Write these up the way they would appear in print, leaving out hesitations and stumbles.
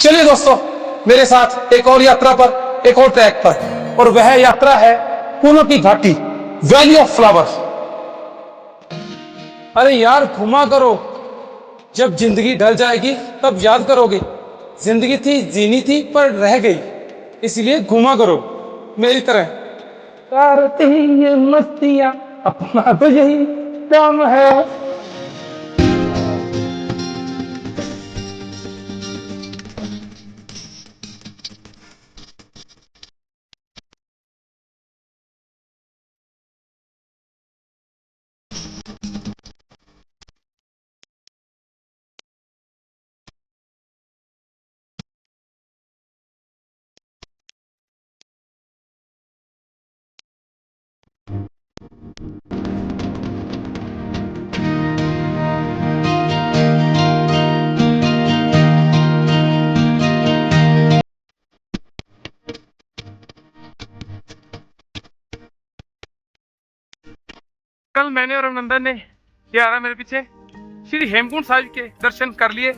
चलिए दोस्तों, मेरे साथ एक और यात्रा पर, एक और ट्रैक पर, और वह यात्रा है फूलों की घाटी, वैली ऑफ फ्लावर्स। अरे यार घुमा करो, जब जिंदगी ढल जाएगी तब याद करोगे। जिंदगी थी, जीनी थी, पर रह गई, इसलिए घुमा करो मेरी तरह। करते ये मस्तियां, अपना तो यही काम है। कल मैंने और अभिनंदन ने, ये आ रहा मेरे पीछे, श्री हेमकुंड साहिब के दर्शन कर लिए।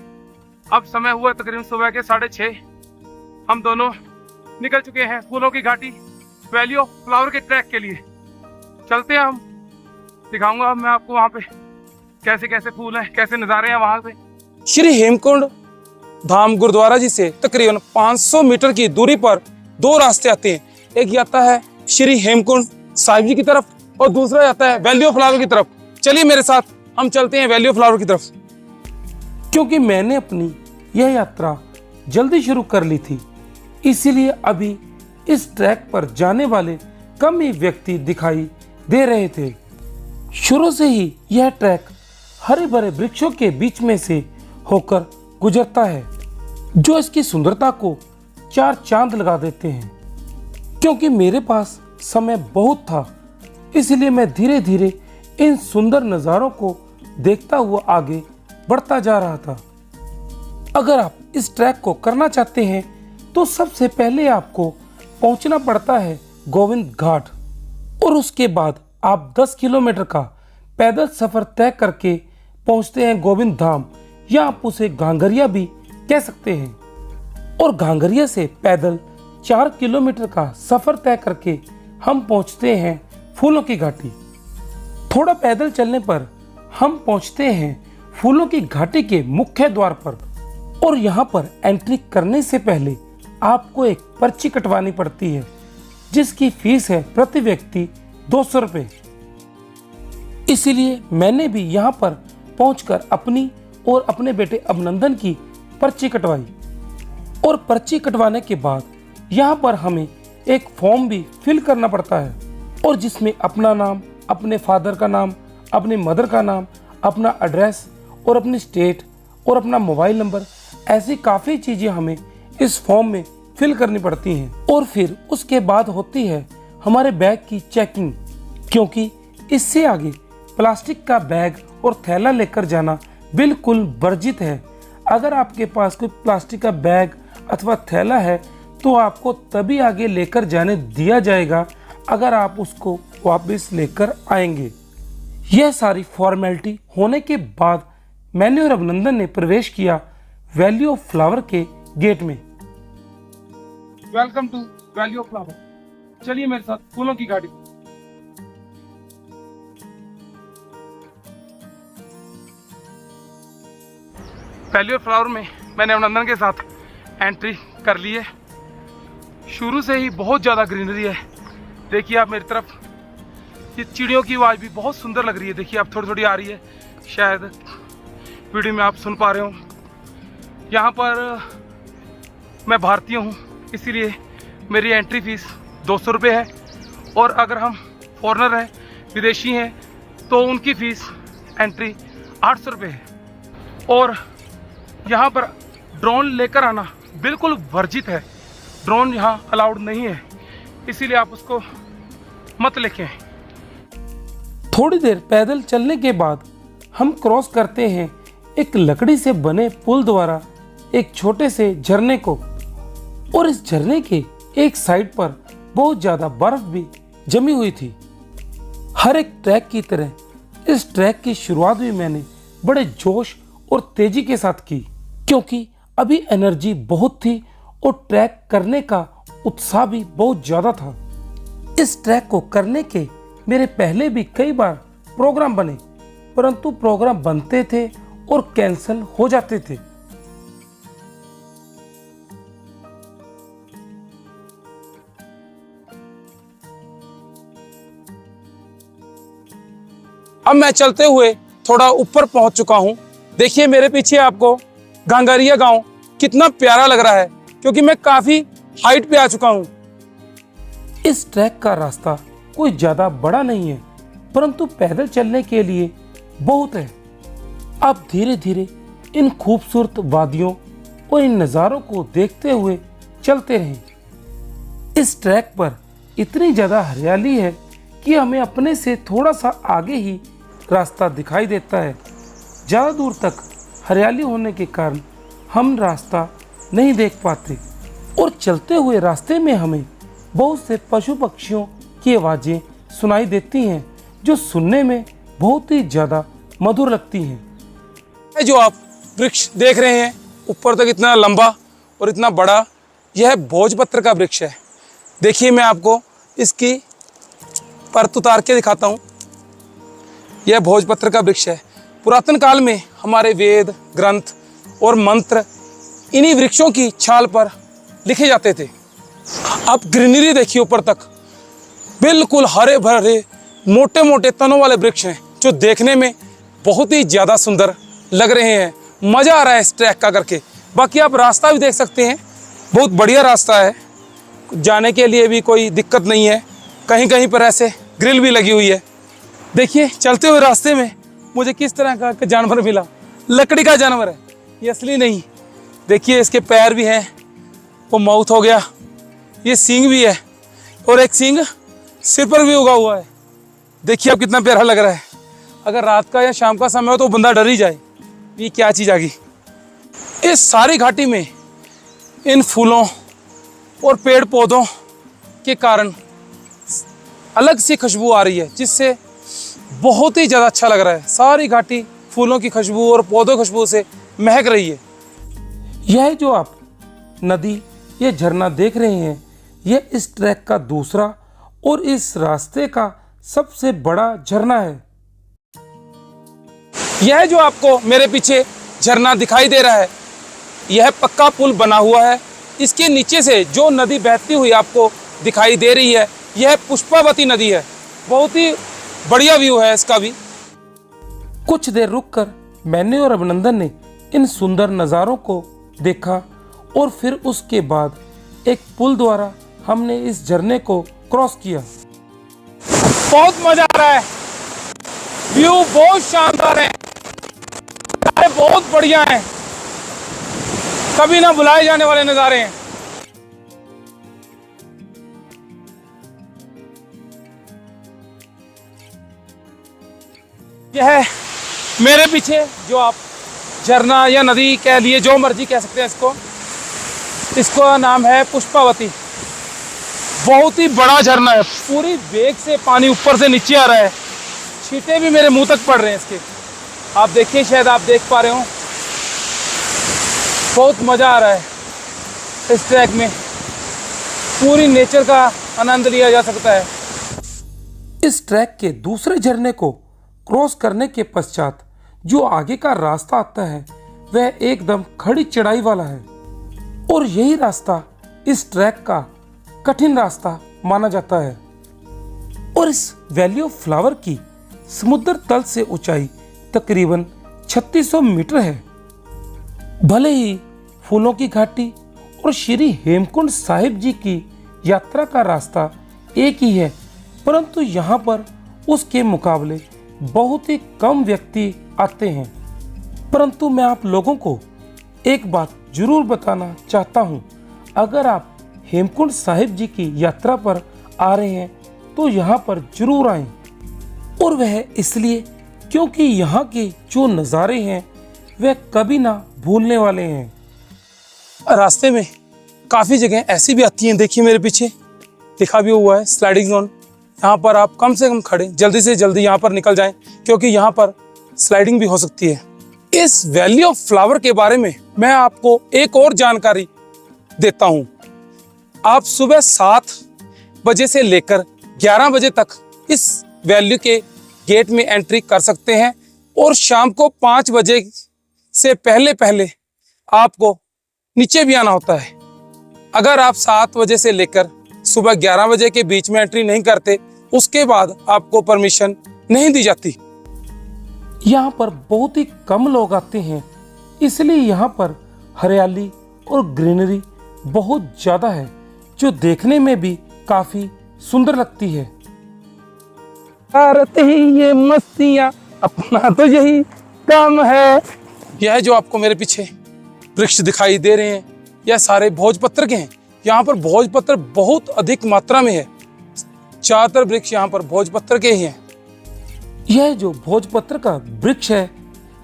अब समय हुआ तकरीबन सुबह के 6:30। हम दोनों निकल चुके हैं फूलों की घाटी, वैली ऑफ फ्लावर के ट्रैक के लिए। चलते हैं, हम दिखाऊंगा मैं आपको वहाँ पे कैसे कैसे फूल हैं, कैसे नज़ारे हैं वहाँ पे। श्री हेमकुंड धाम गुरुद्वारा जी से तकरीबन 500 मीटर की दूरी पर दो रास्ते आते हैं। एक जाता है श्री हेमकुंड साहिब जी की तरफ और दूसरा जाता है वैली ऑफ फ्लावर की तरफ। चलिए मेरे साथ, हम चलते हैं वैली ऑफ फ्लावर की तरफ। क्योंकि मैंने अपनी यह यात्रा जल्दी शुरू कर ली थी, इसीलिए अभी इस ट्रैक पर जाने वाले कम ही व्यक्ति दिखाई दे रहे थे। शुरू से ही यह ट्रैक हरे भरे वृक्षों के बीच में से होकर गुजरता है, जो इसकी सुंदरता को चार चांद लगा देते हैं। क्योंकि मेरे पास समय बहुत था, इसलिए मैं धीरे धीरे इन सुंदर नज़ारों को देखता हुआ आगे बढ़ता जा रहा था। अगर आप इस ट्रैक को करना चाहते हैं तो सबसे पहले आपको पहुंचना पड़ता है गोविंद घाट, और उसके बाद आप 10 किलोमीटर का पैदल सफर तय करके पहुंचते हैं गोविंद धाम, या आप उसे घांगरिया भी कह सकते हैं। और घांगरिया से पैदल 4 किलोमीटर का सफर तय करके हम पहुंचते हैं फूलों की घाटी। थोड़ा पैदल चलने पर हम पहुंचते हैं फूलों की घाटी के मुख्य द्वार पर, और यहाँ पर एंट्री करने से पहले आपको एक पर्ची कटवानी पड़ती है, जिसकी फीस है प्रति व्यक्ति 200 रुपये। इसीलिए मैंने भी यहाँ पर पहुंचकर अपनी और अपने बेटे अभिनंदन की पर्ची कटवाई। और पर्ची कटवाने के बाद यहाँ पर हमें एक फॉर्म भी फिल करना पड़ता है, और जिसमें अपना नाम, अपने फादर का नाम, अपनी मदर का नाम, अपना एड्रेस और अपनी स्टेट और अपना मोबाइल नंबर, ऐसी काफ़ी चीज़ें हमें इस फॉर्म में फिल करनी पड़ती हैं। और फिर उसके बाद होती है हमारे बैग की चेकिंग, क्योंकि इससे आगे प्लास्टिक का बैग और थैला लेकर जाना बिल्कुल वर्जित है। अगर आपके पास कोई प्लास्टिक का बैग अथवा थैला है तो आपको तभी आगे लेकर जाने दिया जाएगा अगर आप उसको वापस लेकर आएंगे। यह सारी फॉर्मेलिटी होने के बाद मैंने और अभिनंदन ने प्रवेश किया वैली ऑफ फ्लावर के गेट में। Welcome to valley of flower. चलिए मेरे साथ फूलों की घाटी। वैली ऑफ फ्लावर में मैंने अभिनंदन के साथ एंट्री कर ली है। शुरू से ही बहुत ज़्यादा ग्रीनरी है। देखिए आप मेरी तरफ, ये चिड़ियों की आवाज़ भी बहुत सुंदर लग रही है। देखिए आप थोड़ी थोड़ी आ रही है, शायद वीडियो में आप सुन पा रहे हो। यहाँ पर मैं भारतीय हूँ, इसीलिए मेरी एंट्री फीस 200 रुपये है, और अगर हम फॉरेनर हैं, विदेशी हैं, तो उनकी फ़ीस एंट्री 800 रुपये है। और यहाँ पर ड्रोन लेकर आना बिल्कुल वर्जित है। ड्रोन यहाँ अलाउड नहीं है, इसीलिए आप उसको मत लेके आए। थोड़ी देर पैदल चलने के बाद हम क्रॉस करते हैं एक लकड़ी से बने पुल द्वारा एक छोटे से झरने को, और इस झरने के एक साइड पर बहुत ज़्यादा बर्फ भी जमी हुई थी। हर एक ट्रैक की तरह इस ट्रैक की शुरुआत भी मैंने बड़े जोश और तेजी के साथ की, क्योंकि अभी एनर्जी बहुत थी और ट्रैक करने का उत्साह भी बहुत ज्यादा था। इस ट्रैक को करने के मेरे पहले भी कई बार प्रोग्राम बने, परंतु प्रोग्राम बनते थे और कैंसिल हो जाते थे। अब मैं चलते हुए थोड़ा ऊपर पहुंच चुका हूं। देखिए मेरे पीछे आपको घांगरिया गांव कितना प्यारा लग रहा है, क्योंकि मैं काफी हाइट पे आ चुका हूं। इस ट्रैक का रास्ता कोई ज्यादा बड़ा नहीं है, परंतु पैदल चलने के लिए बहुत है। आप धीरे धीरे इन खूबसूरत वादियों और इन नज़ारों को देखते हुए चलते रहें। इस ट्रैक पर इतनी ज्यादा हरियाली है कि हमें अपने से थोड़ा सा आगे ही रास्ता दिखाई देता है। ज्यादा दूर तक हरियाली होने के कारण हम रास्ता नहीं देख पाते और चलते हुए रास्ते में हमें बहुत से पशु पक्षियों की आवाजें सुनाई देती हैं, जो सुनने में बहुत ही ज्यादा मधुर लगती हैं। जो आप वृक्ष देख रहे हैं ऊपर तक इतना लंबा और इतना बड़ा, यह भोजपत्र का वृक्ष है। देखिए मैं आपको इसकी परत उतार के दिखाता हूँ। यह भोजपत्र का वृक्ष है। पुरातन काल में हमारे वेद ग्रंथ और मंत्र इन्हीं वृक्षों की छाल पर लिखे जाते थे। आप ग्रीनरी देखिए ऊपर तक, बिल्कुल हरे भरे मोटे मोटे तनों वाले वृक्ष हैं, जो देखने में बहुत ही ज़्यादा सुंदर लग रहे हैं। मज़ा आ रहा है इस ट्रैक का करके। बाकी आप रास्ता भी देख सकते हैं, बहुत बढ़िया रास्ता है, जाने के लिए भी कोई दिक्कत नहीं है। कहीं कहीं पर ऐसे ग्रिल भी लगी हुई है। देखिए चलते हुए रास्ते में मुझे किस तरह का जानवर मिला। लकड़ी का जानवर है, ये असली नहीं। देखिए इसके पैर भी हैं, वो माउथ हो गया, ये सींग भी है और एक सींग सिर पर भी उगा हुआ है। देखिए अब कितना प्यारा लग रहा है। अगर रात का या शाम का समय हो तो बंदा डर ही जाए, ये क्या चीज़ आ गई। इस सारी घाटी में इन फूलों और पेड़ पौधों के कारण अलग सी खुशबू आ रही है, जिससे बहुत ही ज़्यादा अच्छा लग रहा है। सारी घाटी फूलों की खुशबू और पौधों की खुशबू से महक रही है। यह जो आप नदी ये झरना देख रहे हैं, यह इस ट्रैक का दूसरा और इस रास्ते का सबसे बड़ा झरना है। यह जो आपको मेरे पीछे झरना दिखाई दे रहा है, यह पक्का पुल बना हुआ है। इसके नीचे से जो नदी बहती हुई आपको दिखाई दे रही है, यह पुष्पावती नदी है। बहुत ही बढ़िया व्यू है इसका भी। कुछ देर रुककर मैंने और अभिनंदन ने इन सुंदर नज़ारों को देखा और फिर उसके बाद एक पुल द्वारा हमने इस झरने को क्रॉस किया। बहुत मजा आ रहा है, व्यू बहुत शानदार है, बहुत बढ़िया है, कभी ना बुलाए जाने वाले नज़ारे हैं। यह मेरे पीछे जो आप झरना या नदी कह लिए, जो मर्जी कह सकते हैं इसको नाम है पुष्पावती। बहुत ही बड़ा झरना है, पूरी वेग से पानी ऊपर से नीचे आ रहा है। छींटे भी मेरे मुंह तक पड़ रहे हैं इसके। आप देखिए, शायद आप देख पा रहे हो। बहुत मज़ा आ रहा है इस ट्रैक में, पूरी नेचर का आनंद लिया जा सकता है। इस ट्रैक के दूसरे झरने को क्रॉस करने के पश्चात जो आगे का रास्ता आता है, वह एकदम खड़ी चढ़ाई वाला है और यही रास्ता इस ट्रैक का कठिन रास्ता माना जाता है। और इस वैली ऑफ फ्लावर की समुद्र तल से ऊंचाई तकरीबन 3600 मीटर है। भले ही फूलों की घाटी और श्री हेमकुंड साहिब जी की यात्रा का रास्ता एक ही है, परंतु यहाँ पर उसके मुकाबले बहुत ही कम व्यक्ति आते हैं। परंतु मैं आप लोगों को एक बात जरूर बताना चाहता हूँ, अगर आप हेमकुंड साहिब जी की यात्रा पर आ रहे हैं तो यहाँ पर जरूर आएं। और वह इसलिए क्योंकि यहाँ के जो नज़ारे हैं वह कभी ना भूलने वाले हैं। रास्ते में काफ़ी जगह ऐसी भी आती हैं। देखिए मेरे पीछे लिखा भी हुआ है स्लाइडिंग जोन। यहाँ पर आप कम से कम खड़े जल्दी से जल्दी यहाँ पर निकल जाएं, क्योंकि यहाँ पर स्लाइडिंग भी हो सकती है। इस वैली ऑफ फ्लावर के बारे में मैं आपको एक और जानकारी देता हूं। आप सुबह 7 बजे से लेकर 11 बजे तक इस वैली के गेट में एंट्री कर सकते हैं और शाम को 5 बजे से पहले पहले आपको नीचे भी आना होता है। अगर आप 7 बजे से लेकर सुबह 11 बजे के बीच में एंट्री नहीं करते, उसके बाद आपको परमिशन नहीं दी जाती। यहाँ पर बहुत ही कम लोग आते हैं, इसलिए यहाँ पर हरियाली और ग्रीनरी बहुत ज्यादा है, जो देखने में भी काफी सुंदर लगती है। भारत ही ये मस्तियां, अपना तो यही काम है। यह जो आपको मेरे पीछे वृक्ष दिखाई दे रहे हैं, यह सारे भोजपत्र के हैं। यहाँ पर भोजपत्र बहुत अधिक मात्रा में है। ज्यादातर वृक्ष यहाँ पर भोजपत्र के ही हैं। यह जो भोजपत्र का वृक्ष है,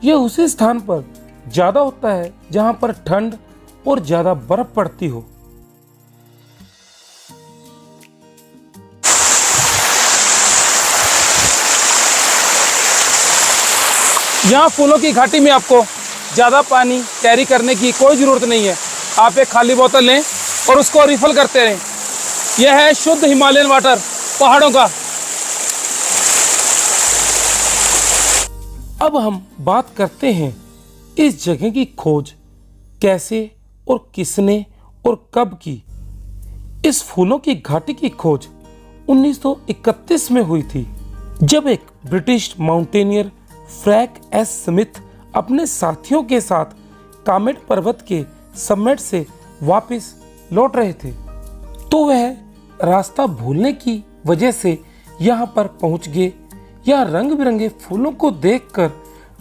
यह उसी स्थान पर ज्यादा होता है जहाँ पर ठंड और ज्यादा बर्फ पड़ती हो। यहाँ फूलों की घाटी में आपको ज्यादा पानी कैरी करने की कोई जरूरत नहीं है। आप एक खाली बोतल लें और उसको रिफिल करते रहें। यह है शुद्ध हिमालयन वाटर पहाड़ों का। अब हम बात करते हैं इस जगह की खोज कैसे और किसने और कब की। इस फूलों की घाटी की खोज 1931 में हुई थी, जब एक British mountaineer Frank S Smith अपने साथियों के साथ कामेट पर्वत के समिट से वापस लौट रहे थे। तो वह रास्ता भूलने की वजह से यहाँ पर पहुँच गए। या रंग बिरंगे फूलों को देखकर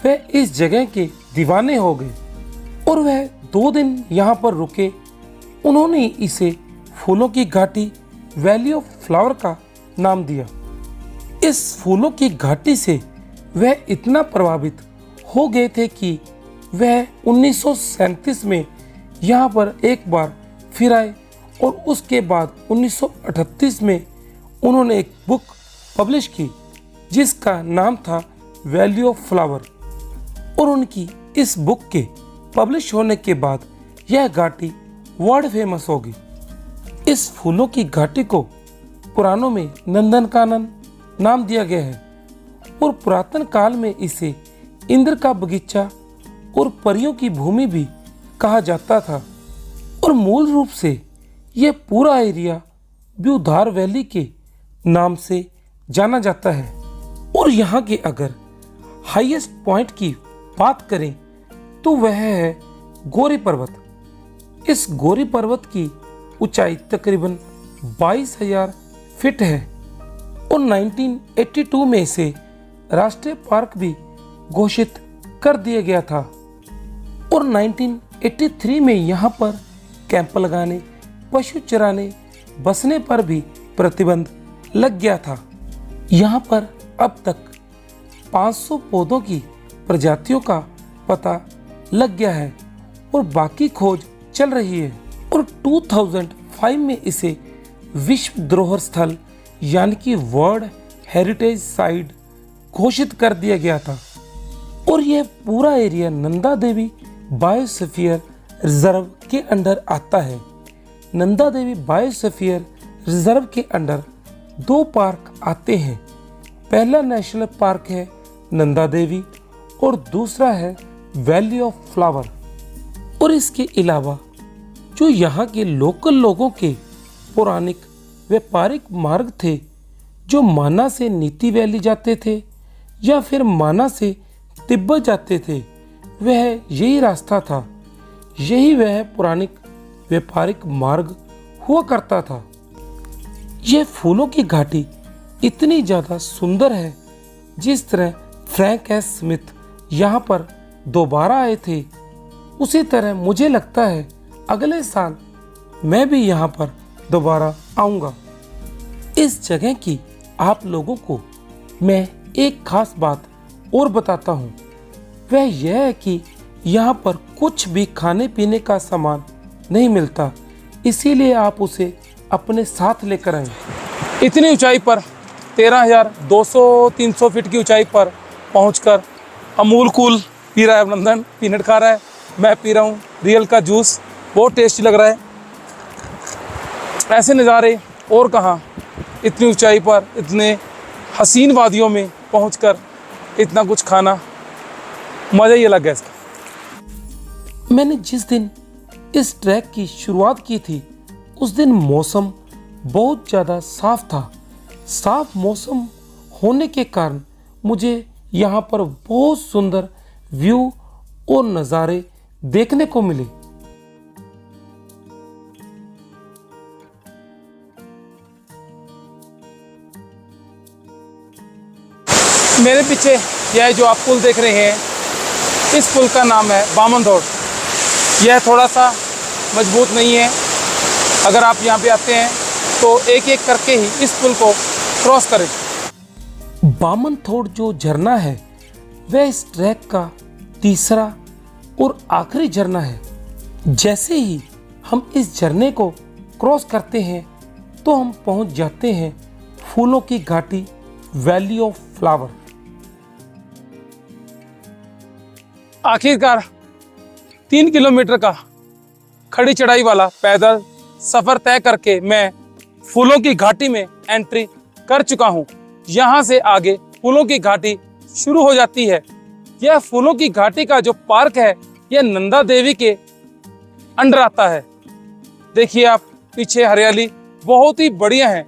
वह इस जगह के दीवाने हो गए और वह 2 दिन यहाँ पर रुके। उन्होंने इसे फूलों की घाटी वैली ऑफ फ्लावर का नाम दिया। इस फूलों की घाटी से वह इतना प्रभावित हो गए थे कि वह 1937 में यहाँ पर एक बार फिर आए और उसके बाद 1938 में उन्होंने एक बुक पब्लिश की जिसका नाम था वैली ऑफ फ्लावर। और उनकी इस बुक के पब्लिश होने के बाद यह घाटी वर्ल्ड फेमस होगी। इस फूलों की घाटी को पुराणों में नंदनकानन नाम दिया गया है और पुरातन काल में इसे इंद्र का बगीचा और परियों की भूमि भी कहा जाता था। और मूल रूप से यह पूरा एरिया ब्यूधार वैली के नाम से जाना जाता है। और यहाँ के अगर हाईएस्ट पॉइंट की बात करें तो वह है गौरी पर्वत। इस गौरी पर्वत की ऊंचाई तकरीबन 22,000 फीट है और 1982 में इसे राष्ट्रीय पार्क भी घोषित कर दिया गया था। और 1983 में यहाँ पर कैंप लगाने, पशु चराने, बसने पर भी प्रतिबंध लग गया था। यहाँ पर अब तक 500 पौधों की प्रजातियों का पता लग गया है और बाकी खोज चल रही है। और 2005 में इसे विश्व धरोहर स्थल यानी कि वर्ल्ड हेरिटेज साइट घोषित कर दिया गया था। और यह पूरा area Nanda Devi biosphere reserve के अंडर आता है। नंदा देवी बायोस्फीयर रिजर्व के अंडर 2 पार्क आते हैं। पहला नेशनल पार्क है नंदा देवी और दूसरा है वैली ऑफ फ्लावर। और इसके अलावा जो यहाँ के लोकल लोगों के पौराणिक व्यापारिक मार्ग थे, जो माना से नीति वैली जाते थे या फिर माना से तिब्बत जाते थे, वह यही रास्ता था। यही वह पौराणिक व्यापारिक मार्ग हुआ करता था। यह फूलों की घाटी इतनी ज़्यादा सुंदर है, जिस तरह फ्रैंक एस स्मिथ यहाँ पर दोबारा आए थे, उसी तरह मुझे लगता है अगले साल मैं भी यहाँ पर दोबारा आऊँगा। इस जगह की आप लोगों को मैं एक खास बात और बताता हूँ, वह यह है कि यहाँ पर कुछ भी खाने पीने का सामान नहीं मिलता, इसीलिए आप उसे अपने साथ लेकर आएं। इतनी ऊंचाई पर 13,200-300 फीट की ऊंचाई पर पहुंचकर अमूल कूल पी रहा है अभिनंदन, पीनट खा रहा है, मैं पी रहा हूँ रियल का जूस, बहुत टेस्टी लग रहा है। ऐसे नज़ारे और कहाँ, इतनी ऊंचाई पर इतने हसीन वादियों में पहुंचकर इतना कुछ खाना, मज़ा ही अलग है इसका। मैंने जिस दिन इस ट्रैक की शुरुआत की थी उस दिन मौसम बहुत ज़्यादा साफ था। साफ मौसम होने के कारण मुझे यहाँ पर बहुत सुंदर व्यू और नज़ारे देखने को मिले। मेरे पीछे यह जो आप पुल देख रहे हैं, इस पुल का नाम है बामन रोड। यह थोड़ा सा मजबूत नहीं है, अगर आप यहाँ पे आते हैं तो एक एक करके ही इस पुल को क्रॉस करें। बामन थोड़ जो झरना है वह इस ट्रैक का तीसरा और आखिरी झरना है। जैसे ही हम इस झरने को क्रॉस करते हैं तो हम पहुंच जाते हैं फूलों की घाटी, वैली ऑफ फ्लावर। आखिरकार 3 किलोमीटर का खड़ी चढ़ाई वाला पैदल सफर तय करके मैं फूलों की घाटी में एंट्री कर चुका हूं। यहां से आगे फूलों की घाटी शुरू हो जाती है। यह फूलों की घाटी का जो पार्क है यह नंदा देवी के अंडर आता है। देखिए आप पीछे हरियाली बहुत ही बढ़िया है।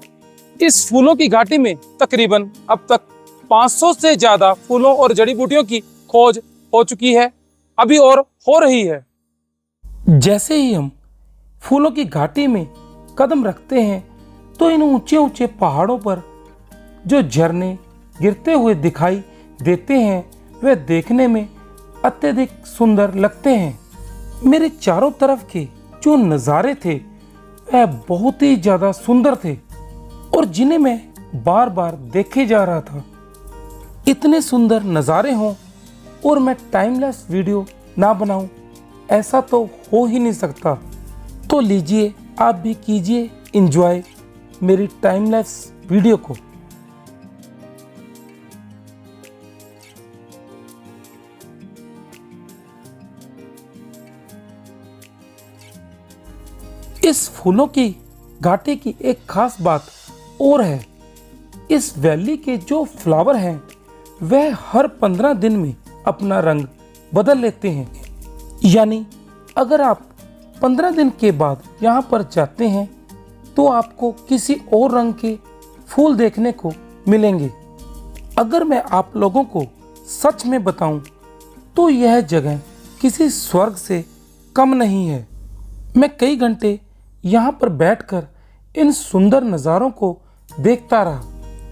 इस फूलों की घाटी में तकरीबन अब तक 500 से ज्यादा फूलों और जड़ी बूटियों की खोज हो चुकी है, अभी और हो रही है। जैसे ही हम फूलों की घाटी में कदम रखते हैं तो इन ऊंचे ऊंचे पहाड़ों पर जो झरने गिरते हुए दिखाई देते हैं वे देखने में अत्यधिक सुंदर लगते हैं। मेरे चारों तरफ के जो नज़ारे थे वह बहुत ही ज़्यादा सुंदर थे और जिन्हें मैं बार बार देखे जा रहा था। इतने सुंदर नज़ारे हों और मैं टाइमलेस वीडियो ना बनाऊं, ऐसा तो हो ही नहीं सकता। तो लीजिए आप भी कीजिए एंजॉय मेरी टाइमलेस वीडियो को। इस फूलों की घाटी की एक खास बात और है। इस वैली के जो फ्लावर हैं वह हर 15 दिन में अपना रंग बदल लेते हैं। यानी अगर आप 15 दिन के बाद यहाँ पर जाते हैं तो आपको किसी और रंग के फूल देखने को मिलेंगे। अगर मैं आप लोगों को सच में बताऊं तो यह जगह किसी स्वर्ग से कम नहीं है। मैं कई घंटे यहाँ पर बैठकर इन सुंदर नज़ारों को देखता रहा।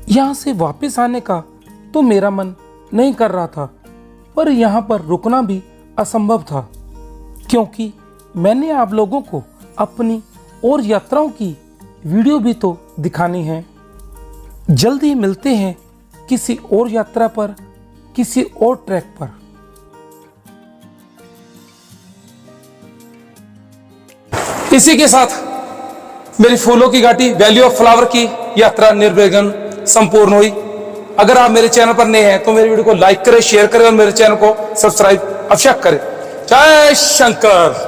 यहाँ से वापस आने का तो मेरा मन नहीं कर रहा था, पर यहाँ पर रुकना भी असंभव था, क्योंकि मैंने आप लोगों को अपनी और यात्राओं की वीडियो भी तो दिखानी है। जल्दी मिलते हैं किसी और यात्रा पर, किसी और ट्रैक पर। इसी के साथ मेरी फूलों की घाटी, वैली ऑफ फ्लावर की यात्रा निर्विघ्न संपूर्ण हुई। अगर आप मेरे चैनल पर नए हैं तो मेरी वीडियो को लाइक करें, शेयर करें और मेरे चैनल को सब्सक्राइब अवश्य करें। जय शंकर।